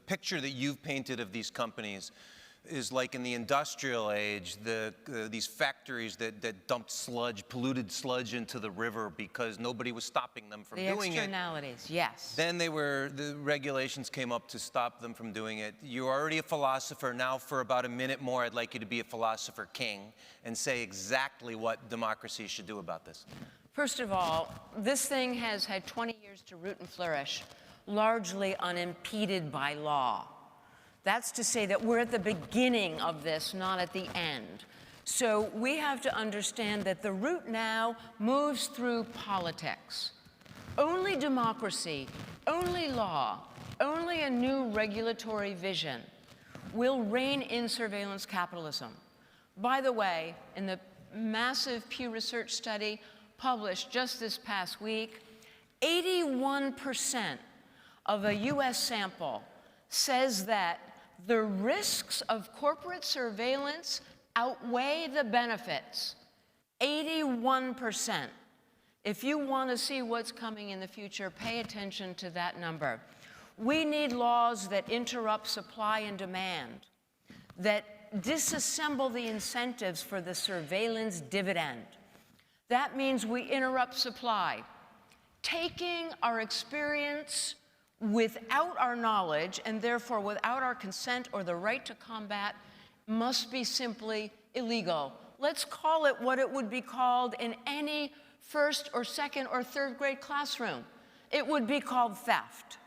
picture that you've painted of these companies is like in the industrial age, these factories that dumped sludge, polluted sludge into the river because nobody was stopping them from doing it. The externalities, yes. Then the regulations came up to stop them from doing it. You're already a philosopher. Now for about a minute more, I'd like you to be a philosopher king and say exactly what democracy should do about this. First of all, this thing has had 20 years to root and flourish, largely unimpeded by law. That's to say that we're at the beginning of this, not at the end. So we have to understand that the route now moves through politics. Only democracy, only law, only a new regulatory vision will rein in surveillance capitalism. By the way, in the massive Pew Research study published just this past week, 81% of a US sample says that the risks of corporate surveillance outweigh the benefits. 81%. If you want to see what's coming in the future, pay attention to that number. We need laws that interrupt supply and demand, that disassemble the incentives for the surveillance dividend. That means we interrupt supply, taking our experience without our knowledge, and therefore without our consent or the right to combat, must be simply illegal. Let's call it what it would be called in any first or second or third grade classroom. It would be called theft.